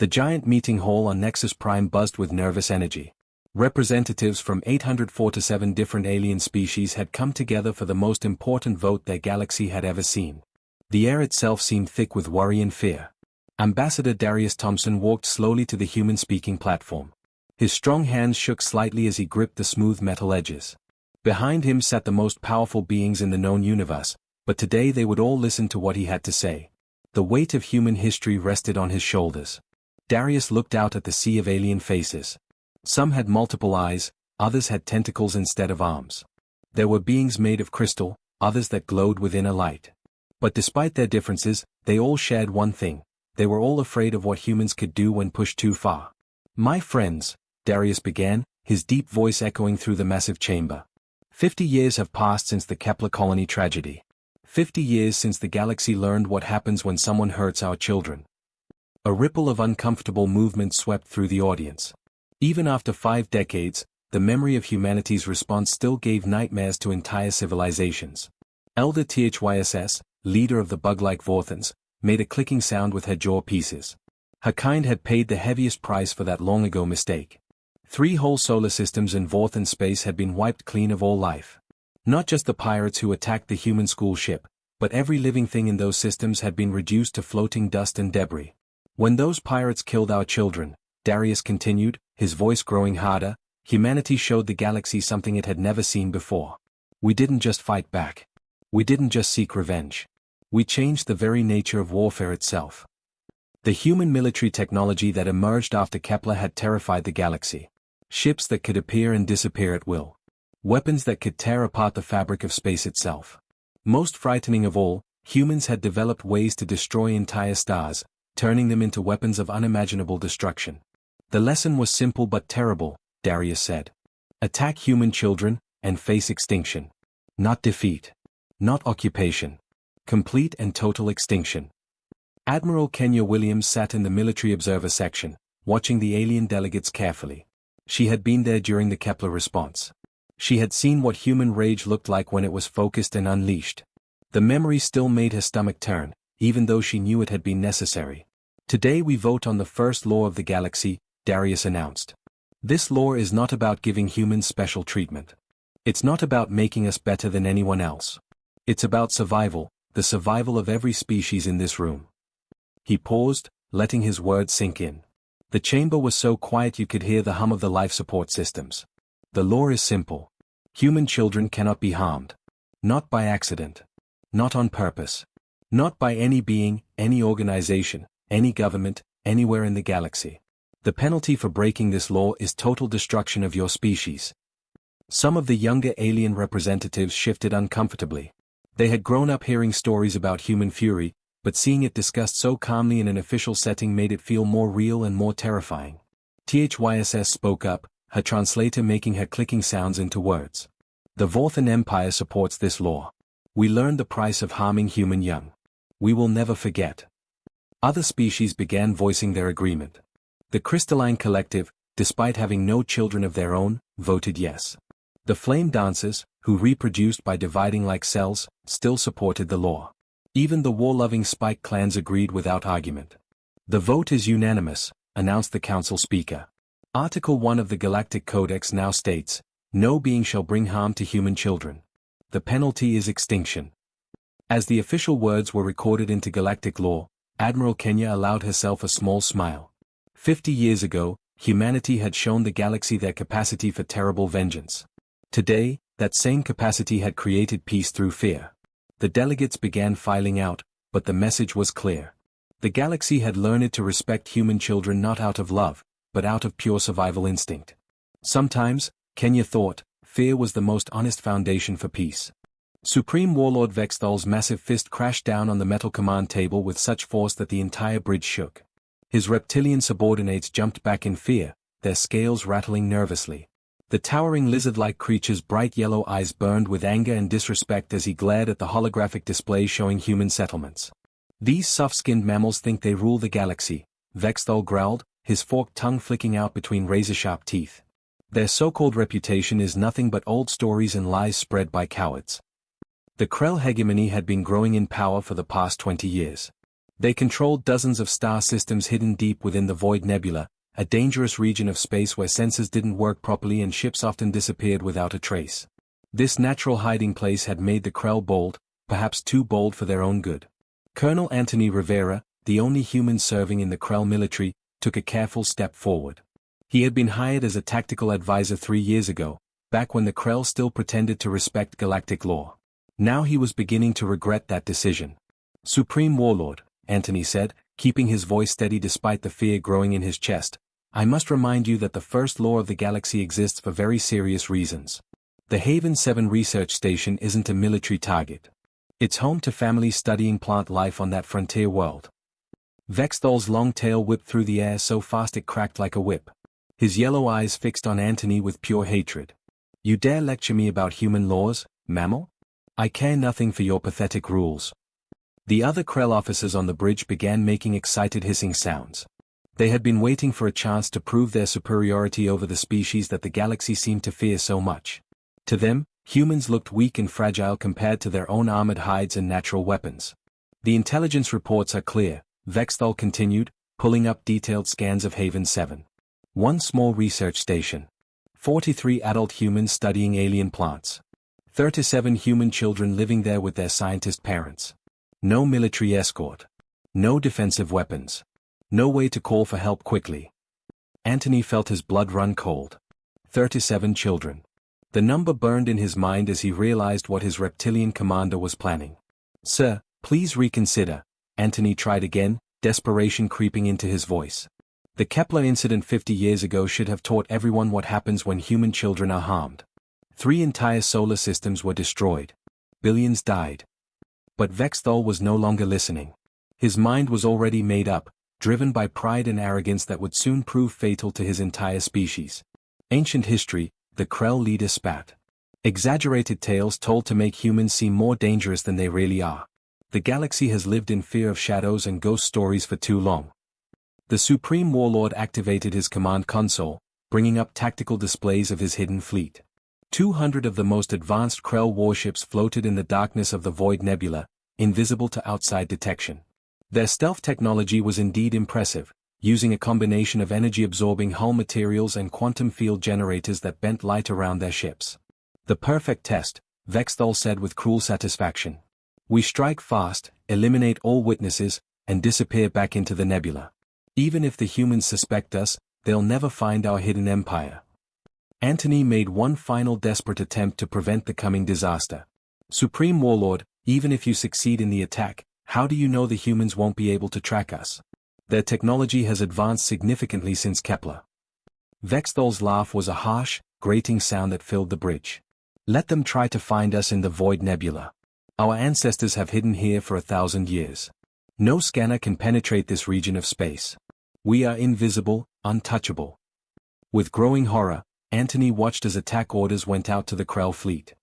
The giant meeting hall on Nexus Prime buzzed with nervous energy. Representatives from 847 different alien species had come together for the most important vote their galaxy had ever seen. The air itself seemed thick with worry and fear. Ambassador Darius Thompson walked slowly to the human-speaking platform. His strong hands shook slightly as he gripped the smooth metal edges. Behind him sat the most powerful beings in the known universe, but today they would all listen to what he had to say. The weight of human history rested on his shoulders. Darius looked out at the sea of alien faces. Some had multiple eyes, others had tentacles instead of arms. There were beings made of crystal, others that glowed within a light. But despite their differences, they all shared one thing. They were all afraid of what humans could do when pushed too far. "My friends," Darius began, his deep voice echoing through the massive chamber. 50 years have passed since the Kepler colony tragedy. 50 years since the galaxy learned what happens when someone hurts our children. A ripple of uncomfortable movement swept through the audience. Even after 5 decades, the memory of humanity's response still gave nightmares to entire civilizations. Elder THYSS, leader of the bug-like Vorthans, made a clicking sound with her jaw pieces. Her kind had paid the heaviest price for that long-ago mistake. 3 whole solar systems in Vorthan space had been wiped clean of all life. Not just the pirates who attacked the human school ship, but every living thing in those systems had been reduced to floating dust and debris. "When those pirates killed our children," Darius continued, his voice growing harder, "humanity showed the galaxy something it had never seen before. We didn't just fight back. We didn't just seek revenge. We changed the very nature of warfare itself." The human military technology that emerged after Kepler had terrified the galaxy. Ships that could appear and disappear at will. Weapons that could tear apart the fabric of space itself. Most frightening of all, humans had developed ways to destroy entire stars, turning them into weapons of unimaginable destruction. The lesson was simple but terrible, Darius said. Attack human children, and face extinction. Not defeat. Not occupation. Complete and total extinction. Admiral Kenya Williams sat in the military observer section, watching the alien delegates carefully. She had been there during the Kepler response. She had seen what human rage looked like when it was focused and unleashed. The memory still made her stomach turn, even though she knew it had been necessary. "Today we vote on the first law of the galaxy," Darius announced. "This law is not about giving humans special treatment. It's not about making us better than anyone else. It's about survival, the survival of every species in this room." He paused, letting his words sink in. The chamber was so quiet you could hear the hum of the life support systems. The law is simple. Human children cannot be harmed. Not by accident. Not on purpose. Not by any being, any organization, any government, anywhere in the galaxy. The penalty for breaking this law is total destruction of your species. Some of the younger alien representatives shifted uncomfortably. They had grown up hearing stories about human fury, but seeing it discussed so calmly in an official setting made it feel more real and more terrifying. THYSS spoke up, her translator making her clicking sounds into words. "The Vorthan Empire supports this law. We learned the price of harming human young. We will never forget." Other species began voicing their agreement. The Crystalline Collective, despite having no children of their own, voted yes. The Flame Dancers, who reproduced by dividing like cells, still supported the law. Even the war-loving Spike clans agreed without argument. "The vote is unanimous," announced the council speaker. Article 1 of the Galactic Codex now states, "No being shall bring harm to human children. The penalty is extinction." As the official words were recorded into galactic law, Admiral Kenya allowed herself a small smile. 50 years ago, humanity had shown the galaxy their capacity for terrible vengeance. Today, that same capacity had created peace through fear. The delegates began filing out, but the message was clear. The galaxy had learned to respect human children not out of love, but out of pure survival instinct. Sometimes, Kenya thought, fear was the most honest foundation for peace. Supreme Warlord Vexthal's massive fist crashed down on the metal command table with such force that the entire bridge shook. His reptilian subordinates jumped back in fear, their scales rattling nervously. The towering lizard-like creature's bright yellow eyes burned with anger and disrespect as he glared at the holographic display showing human settlements. "These soft-skinned mammals think they rule the galaxy," Vexthal growled, his forked tongue flicking out between razor-sharp teeth. "Their so-called reputation is nothing but old stories and lies spread by cowards." The Krell hegemony had been growing in power for the past 20 years. They controlled dozens of star systems hidden deep within the Void Nebula, a dangerous region of space where sensors didn't work properly and ships often disappeared without a trace. This natural hiding place had made the Krell bold, perhaps too bold for their own good. Colonel Anthony Rivera, the only human serving in the Krell military, took a careful step forward. He had been hired as a tactical advisor 3 years ago, back when the Krell still pretended to respect galactic law. Now he was beginning to regret that decision. "Supreme Warlord," Anthony said, keeping his voice steady despite the fear growing in his chest, "I must remind you that the first law of the galaxy exists for very serious reasons. The Haven 7 research station isn't a military target. It's home to families studying plant life on that frontier world." Vexthal's long tail whipped through the air so fast it cracked like a whip. His yellow eyes fixed on Anthony with pure hatred. "You dare lecture me about human laws, mammal? I care nothing for your pathetic rules." The other Krell officers on the bridge began making excited hissing sounds. They had been waiting for a chance to prove their superiority over the species that the galaxy seemed to fear so much. To them, humans looked weak and fragile compared to their own armored hides and natural weapons. "The intelligence reports are clear," Vexthal continued, pulling up detailed scans of Haven 7. One small research station. 43 adult humans studying alien plants. 37 human children living there with their scientist parents. No military escort. No defensive weapons. No way to call for help quickly. Anthony felt his blood run cold. 37 children. The number burned in his mind as he realized what his reptilian commander was planning. "Sir, please reconsider," Anthony tried again, desperation creeping into his voice. "The Kepler incident 50 years ago should have taught everyone what happens when human children are harmed. 3 entire solar systems were destroyed. Billions died." But Vexthal was no longer listening. His mind was already made up, driven by pride and arrogance that would soon prove fatal to his entire species. Ancient history, the Krell leader spat. Exaggerated tales told to make humans seem more dangerous than they really are. The galaxy has lived in fear of shadows and ghost stories for too long. The Supreme Warlord activated his command console, bringing up tactical displays of his hidden fleet. 200 of the most advanced Krell warships floated in the darkness of the Void Nebula, invisible to outside detection. Their stealth technology was indeed impressive, using a combination of energy-absorbing hull materials and quantum field generators that bent light around their ships. "The perfect test," Vexthal said with cruel satisfaction. "We strike fast, eliminate all witnesses, and disappear back into the nebula. Even if the humans suspect us, they'll never find our hidden empire." Anthony made one final desperate attempt to prevent the coming disaster. "Supreme Warlord, even if you succeed in the attack, how do you know the humans won't be able to track us? Their technology has advanced significantly since Kepler." Vexthal's laugh was a harsh, grating sound that filled the bridge. "Let them try to find us in the Void Nebula. Our ancestors have hidden here for 1,000 years. No scanner can penetrate this region of space. We are invisible, untouchable." With growing horror, Anthony watched as attack orders went out to the Krell fleet.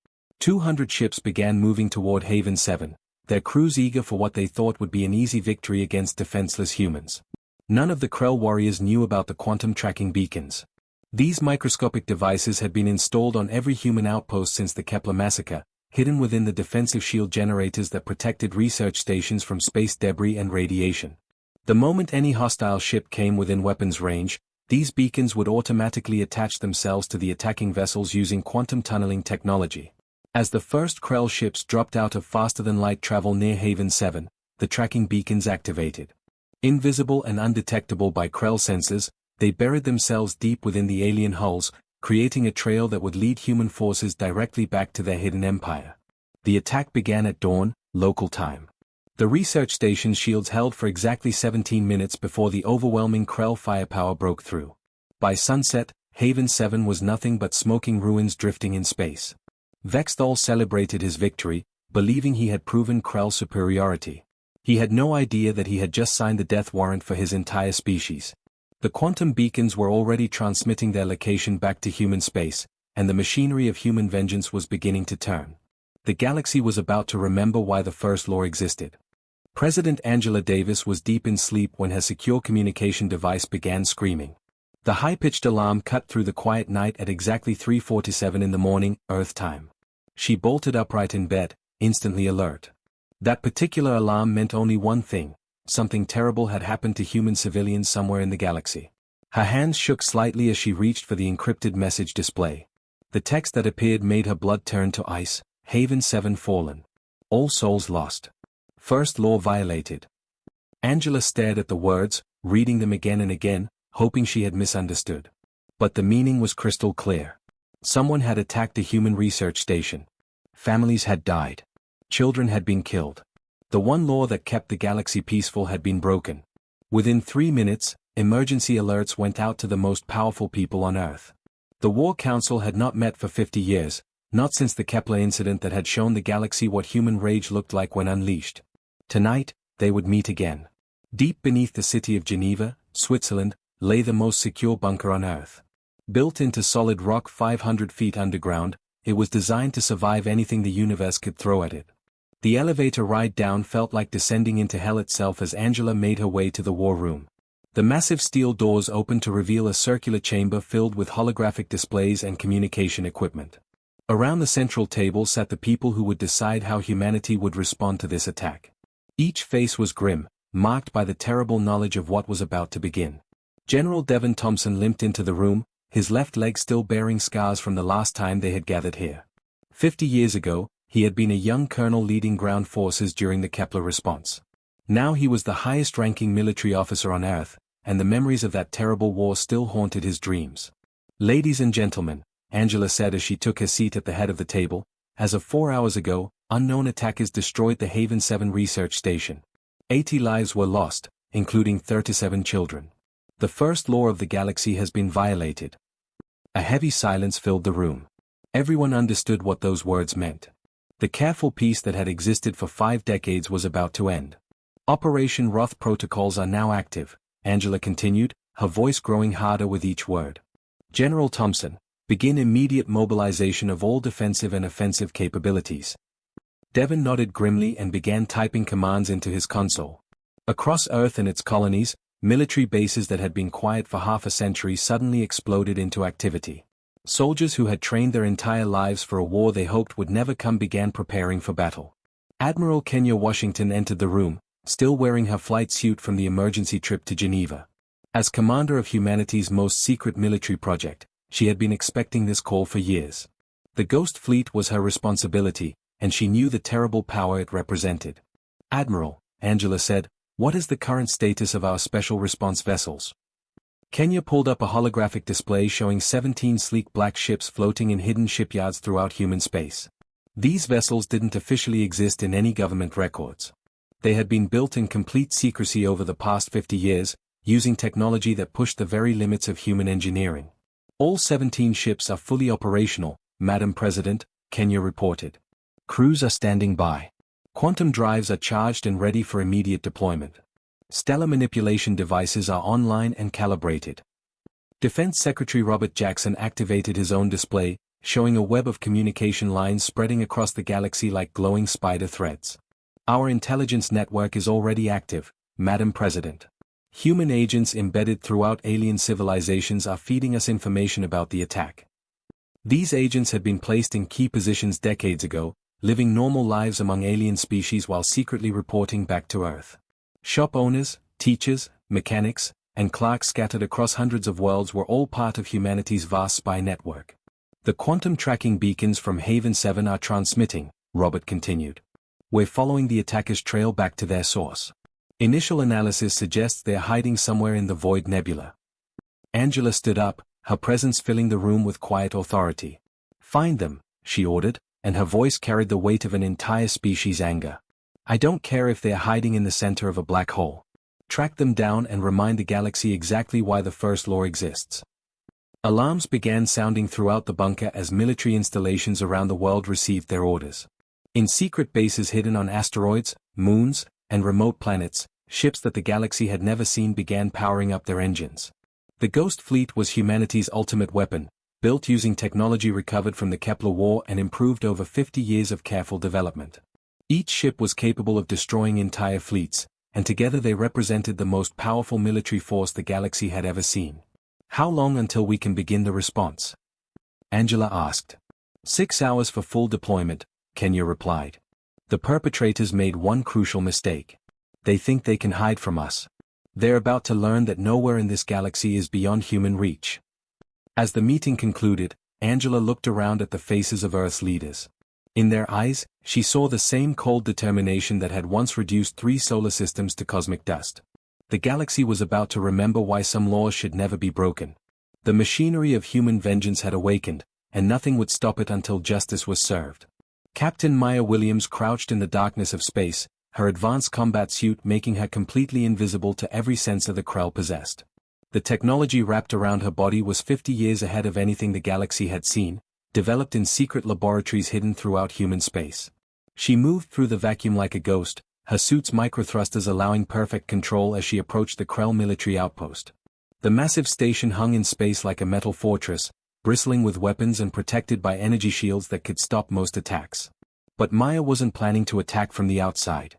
200 ships began moving toward Haven 7, their crews eager for what they thought would be an easy victory against defenseless humans. None of the Krell warriors knew about the quantum tracking beacons. These microscopic devices had been installed on every human outpost since the Kepler massacre, hidden within the defensive shield generators that protected research stations from space debris and radiation. The moment any hostile ship came within weapons range, these beacons would automatically attach themselves to the attacking vessels using quantum tunneling technology. As the first Krell ships dropped out of faster-than-light travel near Haven 7, the tracking beacons activated. Invisible and undetectable by Krell sensors, they buried themselves deep within the alien hulls, creating a trail that would lead human forces directly back to their hidden empire. The attack began at dawn, local time. The research station's shields held for exactly 17 minutes before the overwhelming Krell firepower broke through. By sunset, Haven 7 was nothing but smoking ruins drifting in space. Vexthal celebrated his victory, believing he had proven Krell's superiority. He had no idea that he had just signed the death warrant for his entire species. The quantum beacons were already transmitting their location back to human space, and the machinery of human vengeance was beginning to turn. The galaxy was about to remember why the First Law existed. President Angela Davis was deep in sleep when her secure communication device began screaming. The high-pitched alarm cut through the quiet night at exactly 3:47 in the morning, Earth time. She bolted upright in bed, instantly alert. That particular alarm meant only one thing: Something terrible had happened to human civilians somewhere in the galaxy. Her hands shook slightly as she reached for the encrypted message display. The text that appeared made her blood turn to ice. Haven 7 fallen. All souls lost. First law violated. Angela stared at the words, reading them again and again, hoping she had misunderstood. But the meaning was crystal clear. Someone had attacked a human research station. Families had died. Children had been killed. The one law that kept the galaxy peaceful had been broken. Within 3 minutes, emergency alerts went out to the most powerful people on Earth. The War Council had not met for 50 years, not since the Kepler incident that had shown the galaxy what human rage looked like when unleashed. Tonight, they would meet again. Deep beneath the city of Geneva, Switzerland, lay the most secure bunker on Earth. Built into solid rock 500 feet underground, it was designed to survive anything the universe could throw at it. The elevator ride down felt like descending into hell itself as Angela made her way to the war room. The massive steel doors opened to reveal a circular chamber filled with holographic displays and communication equipment. Around the central table sat the people who would decide how humanity would respond to this attack. Each face was grim, marked by the terrible knowledge of what was about to begin. General Devon Thompson limped into the room, his left leg still bearing scars from the last time they had gathered here. 50 years ago, he had been a young colonel leading ground forces during the Kepler response. Now he was the highest-ranking military officer on Earth, and the memories of that terrible war still haunted his dreams. "Ladies and gentlemen," Angela said as she took her seat at the head of the table, "as of 4 hours ago, unknown attackers destroyed the Haven 7 research station. 80 lives were lost, including 37 children. The first law of the galaxy has been violated." A heavy silence filled the room. Everyone understood what those words meant. The careful peace that had existed for 5 decades was about to end. Operation Roth protocols are now active, Angela continued, her voice growing harder with each word. "General Thompson, begin immediate mobilization of all defensive and offensive capabilities." Devon nodded grimly and began typing commands into his console. Across Earth and its colonies, military bases that had been quiet for half a century suddenly exploded into activity. Soldiers who had trained their entire lives for a war they hoped would never come began preparing for battle. Admiral Kenya Washington entered the room, still wearing her flight suit from the emergency trip to Geneva. As commander of humanity's most secret military project, she had been expecting this call for years. The Ghost Fleet was her responsibility, and she knew the terrible power it represented. "Admiral," Angela said, "what is the current status of our special response vessels?" Kenya pulled up a holographic display showing 17 sleek black ships floating in hidden shipyards throughout human space. These vessels didn't officially exist in any government records. They had been built in complete secrecy over the past 50 years, using technology that pushed the very limits of human engineering. "All 17 ships are fully operational, Madam President," Kenya reported. "Crews are standing by. Quantum drives are charged and ready for immediate deployment. Stellar manipulation devices are online and calibrated." Defense Secretary Robert Jackson activated his own display, showing a web of communication lines spreading across the galaxy like glowing spider threads. "Our intelligence network is already active, Madam President. Human agents embedded throughout alien civilizations are feeding us information about the attack." These agents had been placed in key positions decades ago, living normal lives among alien species while secretly reporting back to Earth. Shop owners, teachers, mechanics, and clerks scattered across hundreds of worlds were all part of humanity's vast spy network. "The quantum tracking beacons from Haven 7 are transmitting," Robert continued. "We're following the attacker's trail back to their source. Initial analysis suggests they're hiding somewhere in the Void Nebula." Angela stood up, her presence filling the room with quiet authority. "Find them," she ordered, and her voice carried the weight of an entire species' anger. "I don't care if they're hiding in the center of a black hole. Track them down and remind the galaxy exactly why the first law exists." Alarms began sounding throughout the bunker as military installations around the world received their orders. In secret bases hidden on asteroids, moons, and remote planets, ships that the galaxy had never seen began powering up their engines. The Ghost Fleet was humanity's ultimate weapon, built using technology recovered from the Kepler War and improved over 50 years of careful development. Each ship was capable of destroying entire fleets, and together they represented the most powerful military force the galaxy had ever seen. "How long until we can begin the response?" Angela asked. 6 hours for full deployment," Kenya replied. "The perpetrators made one crucial mistake. They think they can hide from us. They're about to learn that nowhere in this galaxy is beyond human reach. As the meeting concluded, Angela looked around at the faces of Earth's leaders. In their eyes, she saw the same cold determination that had once reduced 3 solar systems to cosmic dust. The galaxy was about to remember why some laws should never be broken. The machinery of human vengeance had awakened, and nothing would stop it until justice was served. Captain Maya Williams crouched in the darkness of space, her advanced combat suit making her completely invisible to every sensor the Krell possessed. The technology wrapped around her body was 50 years ahead of anything the galaxy had seen, developed in secret laboratories hidden throughout human space. She moved through the vacuum like a ghost, her suit's microthrusters allowing perfect control as she approached the Krell military outpost. The massive station hung in space like a metal fortress, bristling with weapons and protected by energy shields that could stop most attacks. But Maya wasn't planning to attack from the outside.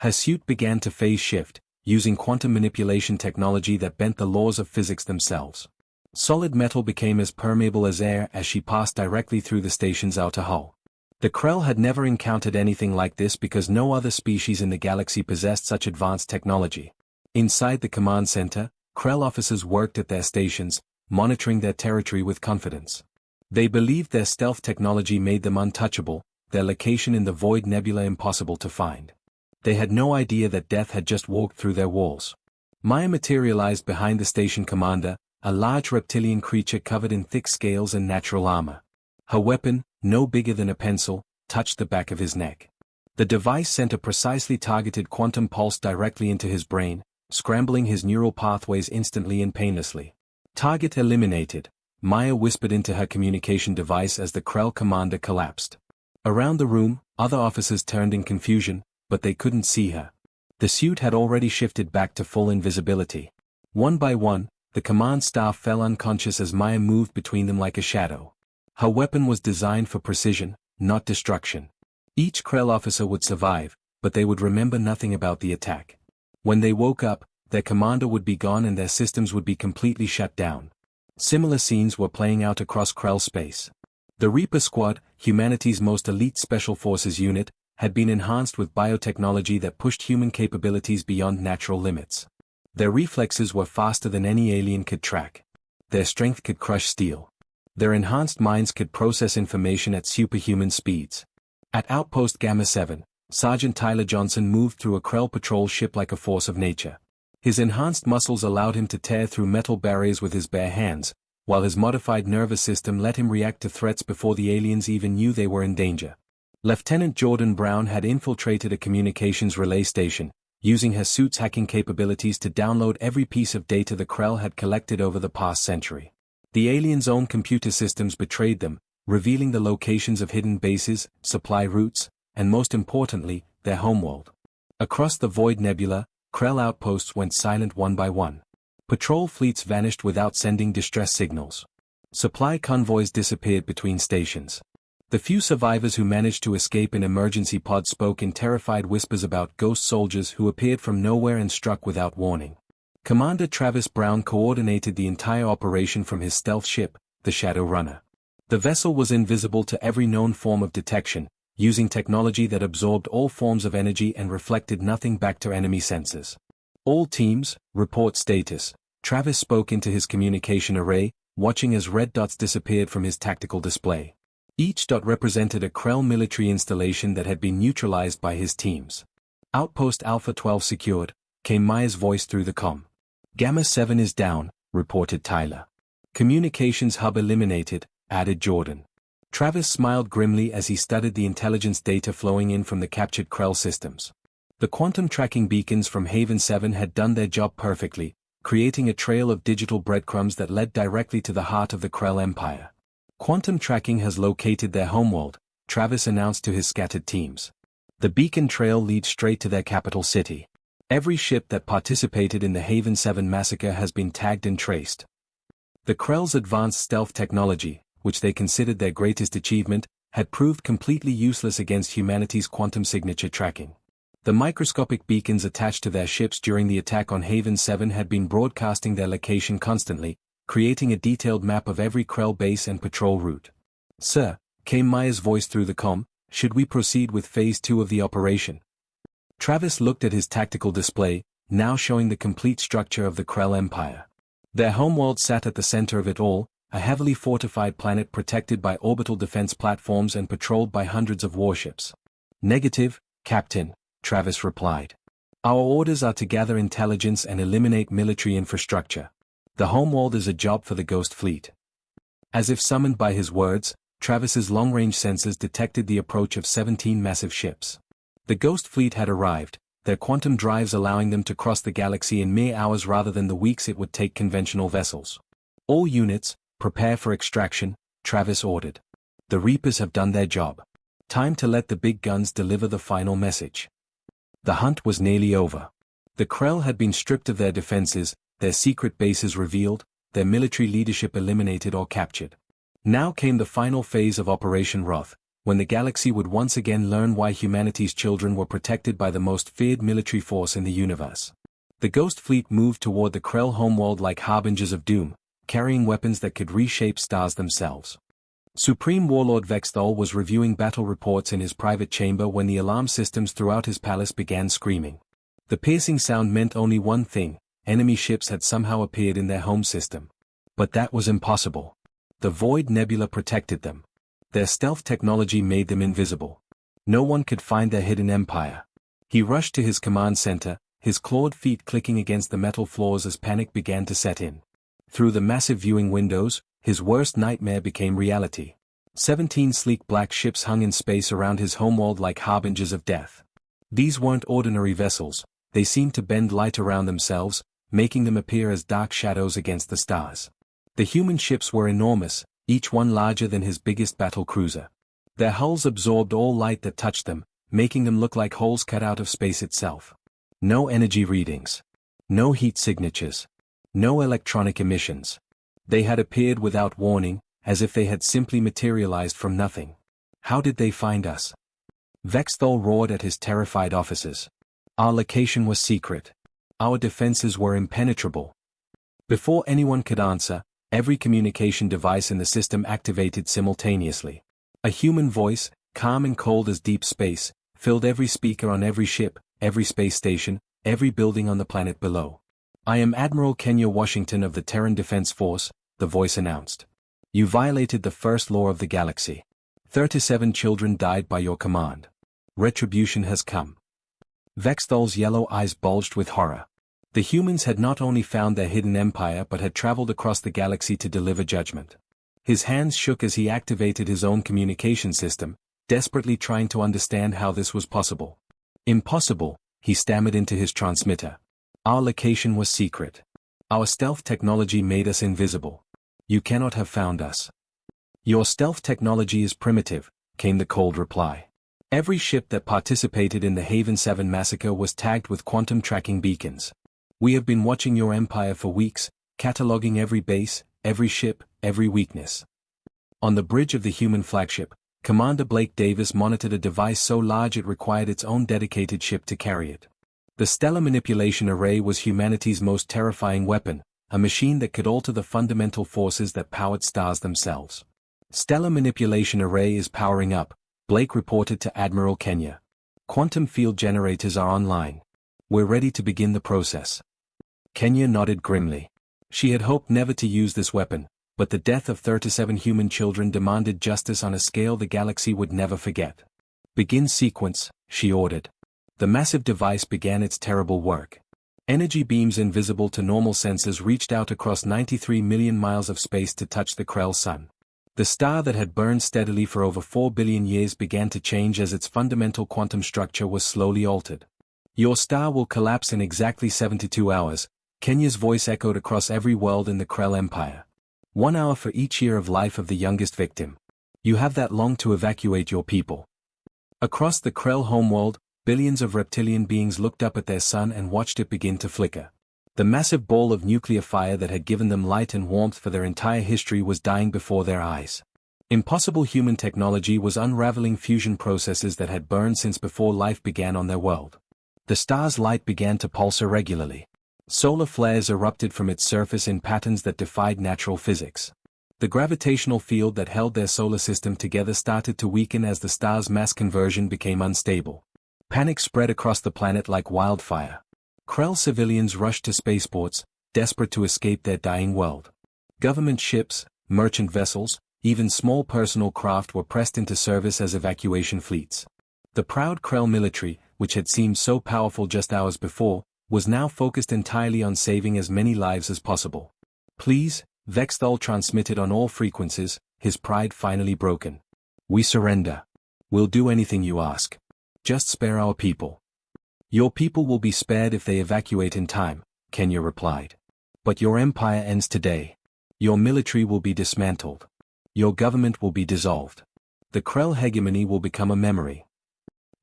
Her suit began to phase shift, using quantum manipulation technology that bent the laws of physics themselves. Solid metal became as permeable as air as she passed directly through the station's outer hull. The Krell had never encountered anything like this because no other species in the galaxy possessed such advanced technology. Inside the command center, Krell officers worked at their stations, monitoring their territory with confidence. They believed their stealth technology made them untouchable, their location in the Void Nebula impossible to find. They had no idea that death had just walked through their walls. Maya materialized behind the station commander, a large reptilian creature covered in thick scales and natural armor. Her weapon, no bigger than a pencil, touched the back of his neck. The device sent a precisely targeted quantum pulse directly into his brain, scrambling his neural pathways instantly and painlessly. Target eliminated, Maya whispered into her communication device as the Krell commander collapsed. Around the room, other officers turned in confusion, but they couldn't see her. The suit had already shifted back to full invisibility. One by one, the command staff fell unconscious as Maya moved between them like a shadow. Her weapon was designed for precision, not destruction. Each Krell officer would survive, but they would remember nothing about the attack. When they woke up, their commander would be gone and their systems would be completely shut down. Similar scenes were playing out across Krell space. The Reaper Squad, humanity's most elite special forces unit, had been enhanced with biotechnology that pushed human capabilities beyond natural limits. Their reflexes were faster than any alien could track. Their strength could crush steel. Their enhanced minds could process information at superhuman speeds. At Outpost Gamma 7, Sergeant Tyler Johnson moved through a Krell patrol ship like a force of nature. His enhanced muscles allowed him to tear through metal barriers with his bare hands, while his modified nervous system let him react to threats before the aliens even knew they were in danger. Lieutenant Jordan Brown had infiltrated a communications relay station, using her suit's hacking capabilities to download every piece of data the Krell had collected over the past century. The aliens' own computer systems betrayed them, revealing the locations of hidden bases, supply routes, and most importantly, their homeworld. Across the Void Nebula, Krell outposts went silent one by one. Patrol fleets vanished without sending distress signals. Supply convoys disappeared between stations. The few survivors who managed to escape in emergency pods spoke in terrified whispers about ghost soldiers who appeared from nowhere and struck without warning. Commander Travis Brown coordinated the entire operation from his stealth ship, the Shadow Runner. The vessel was invisible to every known form of detection, using technology that absorbed all forms of energy and reflected nothing back to enemy sensors. All teams, report status. Travis spoke into his communication array, watching as red dots disappeared from his tactical display. Each dot represented a Krell military installation that had been neutralized by his teams. Outpost Alpha 12 secured, came Maya's voice through the comm. Gamma 7 is down, reported Tyler. Communications hub eliminated, added Jordan. Travis smiled grimly as he studied the intelligence data flowing in from the captured Krell systems. The quantum tracking beacons from Haven 7 had done their job perfectly, creating a trail of digital breadcrumbs that led directly to the heart of the Krell Empire. Quantum tracking has located their homeworld, Travis announced to his scattered teams. The beacon trail leads straight to their capital city. Every ship that participated in the Haven 7 massacre has been tagged and traced. The Krell's advanced stealth technology, which they considered their greatest achievement, had proved completely useless against humanity's quantum signature tracking. The microscopic beacons attached to their ships during the attack on Haven 7 had been broadcasting their location constantly, creating a detailed map of every Krell base and patrol route. Sir, came Maya's voice through the comm, should we proceed with Phase 2 of the operation? Travis looked at his tactical display, now showing the complete structure of the Krell Empire. Their homeworld sat at the center of it all, a heavily fortified planet protected by orbital defense platforms and patrolled by hundreds of warships. "Negative, Captain," Travis replied. "Our orders are to gather intelligence and eliminate military infrastructure. The homeworld is a job for the Ghost Fleet." As if summoned by his words, Travis's long-range sensors detected the approach of 17 massive ships. The Ghost Fleet had arrived, their quantum drives allowing them to cross the galaxy in mere hours rather than the weeks it would take conventional vessels. "All units, prepare for extraction," Travis ordered. "The Reapers have done their job. Time to let the big guns deliver the final message." The hunt was nearly over. The Krell had been stripped of their defenses, their secret bases revealed, their military leadership eliminated or captured. Now came the final phase of Operation Wrath, when the galaxy would once again learn why humanity's children were protected by the most feared military force in the universe. The Ghost Fleet moved toward the Krell homeworld like harbingers of doom, carrying weapons that could reshape stars themselves. Supreme Warlord Vexthal was reviewing battle reports in his private chamber when the alarm systems throughout his palace began screaming. The piercing sound meant only one thing: enemy ships had somehow appeared in their home system. But that was impossible. The Void Nebula protected them. Their stealth technology made them invisible. No one could find their hidden empire. He rushed to his command center, his clawed feet clicking against the metal floors as panic began to set in. Through the massive viewing windows, his worst nightmare became reality. 17 sleek black ships hung in space around his homeworld like harbingers of death. These weren't ordinary vessels, they seemed to bend light around themselves, making them appear as dark shadows against the stars. The human ships were enormous, each one larger than his biggest battle cruiser. Their hulls absorbed all light that touched them, making them look like holes cut out of space itself. No energy readings. No heat signatures. No electronic emissions. They had appeared without warning, as if they had simply materialized from nothing. "How did they find us?" Vexthal roared at his terrified officers. "Our location was secret. Our defenses were impenetrable." Before anyone could answer, every communication device in the system activated simultaneously. A human voice, calm and cold as deep space, filled every speaker on every ship, every space station, every building on the planet below. "I am Admiral Kenya Washington of the Terran Defense Force," the voice announced. "You violated the first law of the galaxy. 37 children died by your command. Retribution has come." Vexthal's yellow eyes bulged with horror. The humans had not only found their hidden empire but had traveled across the galaxy to deliver judgment. His hands shook as he activated his own communication system, desperately trying to understand how this was possible. "Impossible," he stammered into his transmitter. "Our location was secret. Our stealth technology made us invisible. You cannot have found us." "Your stealth technology is primitive," came the cold reply. "Every ship that participated in the Haven 7 massacre was tagged with quantum tracking beacons. We have been watching your empire for weeks, cataloging every base, every ship, every weakness." On the bridge of the human flagship, Commander Blake Davis monitored a device so large it required its own dedicated ship to carry it. The Stellar Manipulation Array was humanity's most terrifying weapon, a machine that could alter the fundamental forces that powered stars themselves. "Stellar Manipulation Array is powering up," Blake reported to Admiral Kenya. "Quantum field generators are online. We're ready to begin the process." Kenya nodded grimly. She had hoped never to use this weapon, but the death of 37 human children demanded justice on a scale the galaxy would never forget. "Begin sequence," she ordered. The massive device began its terrible work. Energy beams invisible to normal sensors reached out across 93 million miles of space to touch the Krell sun. The star that had burned steadily for over 4 billion years began to change as its fundamental quantum structure was slowly altered. "Your star will collapse in exactly 72 hours, Kenya's voice echoed across every world in the Krell Empire. 1 hour for each year of life of the youngest victim. You have that long to evacuate your people." Across the Krell homeworld, billions of reptilian beings looked up at their sun and watched it begin to flicker. The massive ball of nuclear fire that had given them light and warmth for their entire history was dying before their eyes. Impossible human technology was unraveling fusion processes that had burned since before life began on their world. The star's light began to pulse irregularly. Solar flares erupted from its surface in patterns that defied natural physics. The gravitational field that held their solar system together started to weaken as the star's mass conversion became unstable. Panic spread across the planet like wildfire. Krell civilians rushed to spaceports, desperate to escape their dying world. Government ships, merchant vessels, even small personal craft were pressed into service as evacuation fleets. The proud Krell military, which had seemed so powerful just hours before, was now focused entirely on saving as many lives as possible. Please, Vexthal transmitted on all frequencies, his pride finally broken. We surrender. We'll do anything you ask. Just spare our people. Your people will be spared if they evacuate in time, Kenya replied. But your empire ends today. Your military will be dismantled. Your government will be dissolved. The Krell hegemony will become a memory.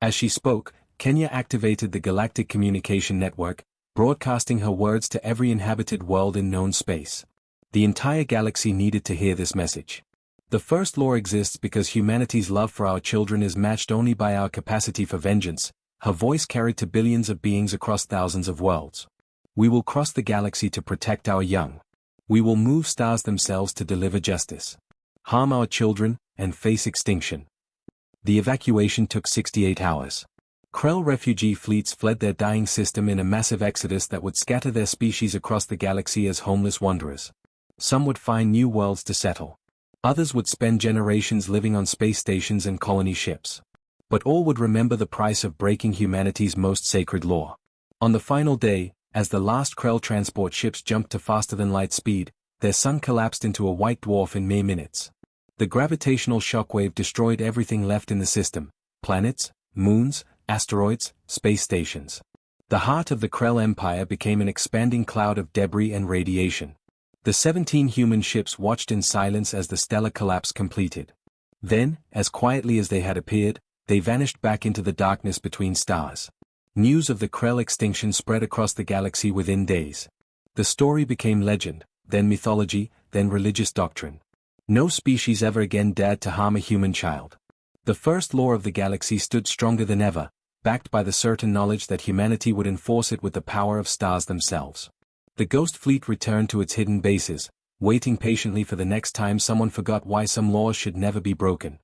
As she spoke, Kenya activated the Galactic Communication Network, broadcasting her words to every inhabited world in known space. The entire galaxy needed to hear this message. The First Law exists because humanity's love for our children is matched only by our capacity for vengeance, her voice carried to billions of beings across thousands of worlds. We will cross the galaxy to protect our young. We will move stars themselves to deliver justice. Harm our children, and face extinction. The evacuation took 68 hours. Krell refugee fleets fled their dying system in a massive exodus that would scatter their species across the galaxy as homeless wanderers. Some would find new worlds to settle. Others would spend generations living on space stations and colony ships. But all would remember the price of breaking humanity's most sacred law. On the final day, as the last Krell transport ships jumped to faster-than-light speed, their sun collapsed into a white dwarf in mere minutes. The gravitational shockwave destroyed everything left in the system: planets, moons, asteroids, space stations. The heart of the Krell Empire became an expanding cloud of debris and radiation. The 17 human ships watched in silence as the stellar collapse completed. Then, as quietly as they had appeared, they vanished back into the darkness between stars. News of the Krell extinction spread across the galaxy within days. The story became legend, then mythology, then religious doctrine. No species ever again dared to harm a human child. The first law of the galaxy stood stronger than ever, backed by the certain knowledge that humanity would enforce it with the power of stars themselves. The Ghost Fleet returned to its hidden bases, waiting patiently for the next time someone forgot why some laws should never be broken.